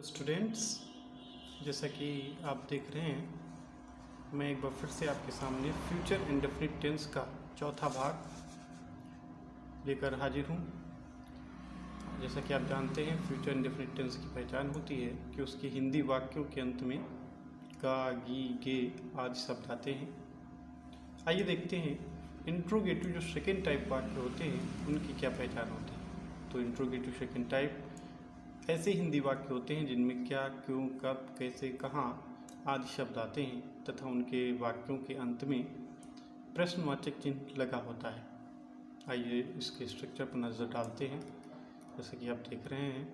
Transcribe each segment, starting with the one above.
Students, जैसा कि आप देख रहे हैं, मैं एक बार फिर से आपके सामने फ्यूचर इंडेफिनिट टेंस का चौथा भाग लेकर हाजिर हूँ। जैसा कि आप जानते हैं, फ्यूचर इंडेफिनिट टेंस की पहचान होती है कि उसके हिंदी वाक्यों के अंत में गा, गी, गे आदि शब्द आते हैं। आइए देखते हैं इंट्रोगेटिव जो सेकेंड टाइप वाक्य होते हैं उनकी क्या पहचान होती है। तो इंट्रोगेटिव सेकेंड टाइप ऐसे हिंदी वाक्य होते हैं जिनमें क्या, क्यों, कब, कैसे, कहाँ आदि शब्द आते हैं तथा उनके वाक्यों के अंत में प्रश्नवाचक चिन्ह लगा होता है। आइए इसके स्ट्रक्चर पर नज़र डालते हैं। जैसे कि आप देख रहे हैं,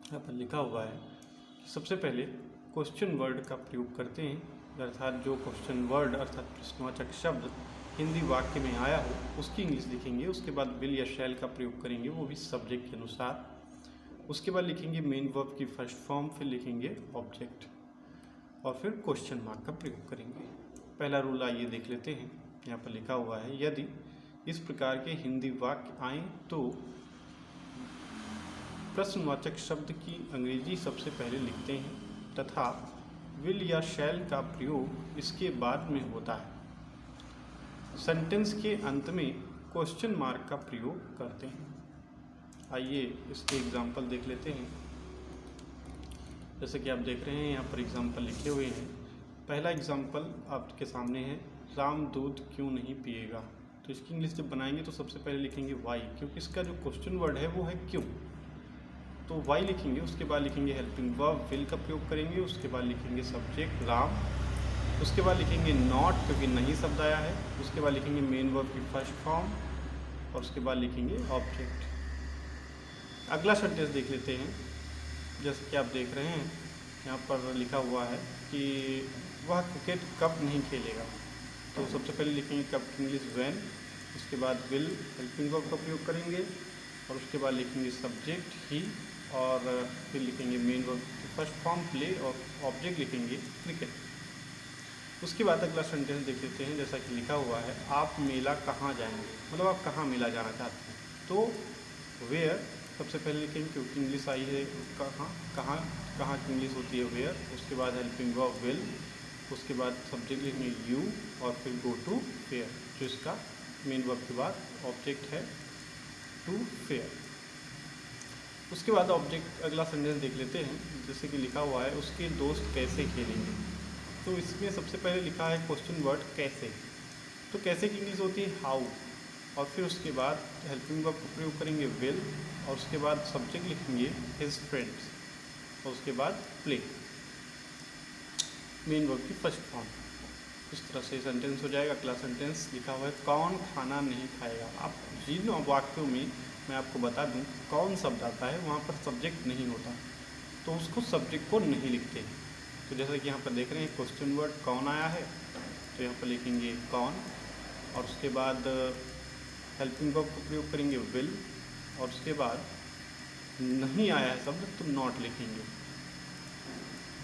यहाँ पर लिखा हुआ है कि सबसे पहले क्वेश्चन वर्ड का प्रयोग करते हैं, अर्थात जो क्वेश्चन वर्ड अर्थात प्रश्नवाचक शब्द हिंदी वाक्य में आया हो उसकी इंग्लिश लिखेंगे। उसके बाद विल या शैल का प्रयोग करेंगे, वो भी सब्जेक्ट के अनुसार। उसके बाद लिखेंगे मेन वर्ब की फर्स्ट फॉर्म, फिर लिखेंगे ऑब्जेक्ट और फिर क्वेश्चन मार्क का प्रयोग करेंगे। पहला रूल आइए देख लेते हैं। यहाँ पर लिखा हुआ है, यदि इस प्रकार के हिंदी वाक्य आएँ तो प्रश्नवाचक शब्द की अंग्रेजी सबसे पहले लिखते हैं तथा विल या शैल का प्रयोग इसके बाद में होता है। सेंटेंस के अंत में क्वेश्चन मार्क का प्रयोग करते हैं। आइए इसके एग्जाम्पल देख लेते हैं। जैसे कि आप देख रहे हैं, यहाँ पर एग्जाम्पल लिखे हुए हैं। पहला एग्जाम्पल आपके सामने है, राम दूध क्यों नहीं पिएगा। तो इसकी इंग्लिश जब बनाएंगे तो सबसे पहले लिखेंगे वाई, क्योंकि इसका जो क्वेश्चन वर्ड है वो है क्यों। तो वाई लिखेंगे, उसके बाद लिखेंगे हेल्पिंग वर्ब विल का प्रयोग करेंगे, उसके बाद लिखेंगे सब्जेक्ट राम, उसके बाद लिखेंगे नॉट क्योंकि नहीं शब्द आया है, उसके बाद लिखेंगे मेन वर्ब की फर्स्ट फॉर्म और उसके बाद लिखेंगे ऑब्जेक्ट। अगला सेंटेंस देख लेते हैं। जैसे कि आप देख रहे हैं, यहाँ पर लिखा हुआ है कि वह क्रिकेट कब नहीं खेलेगा। तो सबसे पहले लिखेंगे कब की इंग्लिश व्हेन, उसके बाद विल हेल्पिंग वर्ब का प्रयोग करेंगे और उसके बाद लिखेंगे सब्जेक्ट ही और फिर लिखेंगे मेन वर्ब की फर्स्ट फॉर्म प्ले और ऑब्जेक्ट लिखेंगे क्रिकेट। उसके बाद अगला सेंटेंस देख लेते हैं। जैसा कि लिखा हुआ है, आप मेला कहाँ जाएंगे, मतलब आप कहाँ मेला जाना चाहते हैं। तो वेयर सबसे पहले लिखेंगे क्योंकि इंग्लिश आई है, कहाँ की इंग्लिश होती है वेयर। उसके बाद हेल्पिंग वर्ब विल, उसके बाद सब्जेक्ट लिखेंगे यू और फिर गो टू फेयर, जो इसका मेन वर्ब के बाद ऑब्जेक्ट है टू फेयर। उसके बाद ऑब्जेक्ट अगला सेंटेंस देख लेते हैं। जैसे कि लिखा हुआ है, उसके दोस्त कैसे खेलेंगे। तो इसमें सबसे पहले लिखा है क्वेश्चन वर्ड कैसे। तो कैसे की इंग्लिश होती है हाउ और फिर उसके बाद हेल्पिंग वर्ब का प्रयोग करेंगे विल और उसके बाद सब्जेक्ट लिखेंगे हिज फ्रेंड्स और उसके बाद प्ले, मेन वर्ब की फर्स्ट फॉर्म। इस तरह से सेंटेंस हो जाएगा। अगला सेंटेंस लिखा हुआ है, कौन खाना नहीं खाएगा। आप जिन वाक्यों में मैं आपको बता दूं कौन शब्द आता है वहाँ पर सब्जेक्ट नहीं होता, तो उसको सब्जेक्ट को नहीं लिखते। तो जैसा कि यहाँ पर देख रहे हैं, क्वेश्चन वर्ड कौन आया है, तो यहाँ पर लिखेंगे कौन और उसके बाद हेल्पिंग वर्ब का प्रयोग करेंगे विल और उसके बाद नहीं आया है शब्द तो नॉट लिखेंगे,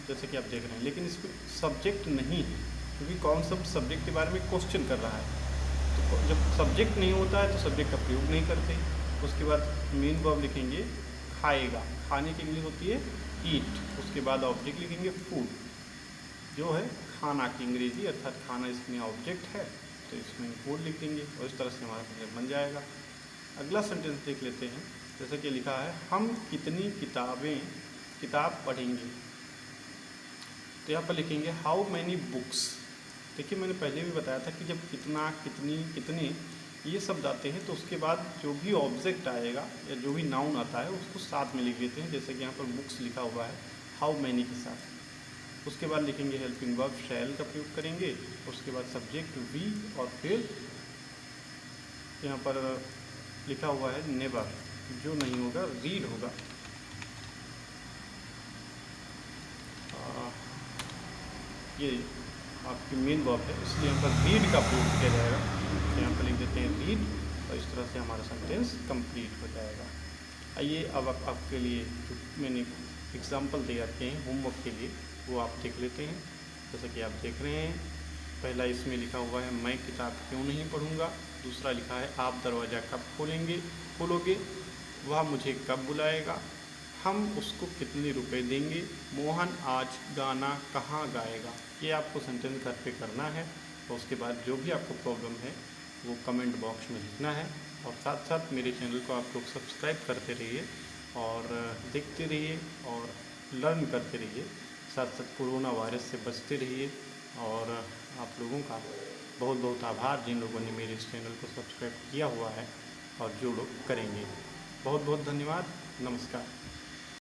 जैसे कि आप देख रहे हैं। लेकिन इसमें सब्जेक्ट नहीं है क्योंकि कौन शब्द सब्जेक्ट के बारे में क्वेश्चन कर रहा है। तो जब सब्जेक्ट नहीं होता है तो सब्जेक्ट का प्रयोग नहीं करते। उसके बाद मेन वर्ब लिखेंगे खाएगा, खाने की इंग्लिश होती है ईट। उसके बाद ऑब्जेक्ट लिखेंगे फूड, जो है खाना की अंग्रेजी, अर्थात खाना इसमें ऑब्जेक्ट है तो इसमें फूड लिख देंगे और इस तरह से हमारा सेंटेंस बन जाएगा। अगला सेंटेंस देख लेते हैं। जैसे कि लिखा है, हम कितनी किताब पढ़ेंगे। तो यहाँ पर लिखेंगे हाउ मैनी बुक्स। देखिए, मैंने पहले भी बताया था कि जब कितना, कितनी, कितने ये शब्द आते हैं तो उसके बाद जो भी ऑब्जेक्ट आएगा या जो भी नाउन आता है उसको साथ में लिख देते हैं। जैसे कि यहाँ पर बुक्स लिखा हुआ है हाउ मैनी के साथ। उसके बाद लिखेंगे हेल्पिंग वर्ब शैल का प्रयोग करेंगे, उसके बाद सब्जेक्ट वी और फिर यहाँ पर लिखा हुआ है नेवर, जो नहीं होगा रीड होगा। ये आपकी मेन वर्ब है इसलिए यहाँ पर रीड का प्रयोग किया जाएगा। तो यहाँ पर लिख देते हैं रीड और इस तरह से हमारा सेंटेंस कंप्लीट हो जाएगा। आइए अब आपके लिए जो मैंने एग्जाम्पल दे रखे हैं होमवर्क के लिए वो आप देख लेते हैं। जैसे कि आप देख रहे हैं, पहला इसमें लिखा हुआ है मैं किताब क्यों नहीं पढ़ूंगा। दूसरा लिखा है आप दरवाज़ा कब खोलोगे, वह मुझे कब बुलाएगा, हम उसको कितने रुपए देंगे, मोहन आज गाना कहाँ गाएगा। ये आपको सेंटेंस घर पे करना है और उसके बाद जो भी आपको प्रॉब्लम है वो कमेंट बॉक्स में लिखना है। और साथ साथ मेरे चैनल को आप लोग सब्सक्राइब करते रहिए और देखते रहिए और लर्न करते रहिए। साथ साथ कोरोना वायरस से बचते रहिए। और आप लोगों का बहुत बहुत आभार जिन लोगों ने मेरे इस चैनल को सब्सक्राइब किया हुआ है और जो लोग करेंगे। बहुत बहुत धन्यवाद। नमस्कार।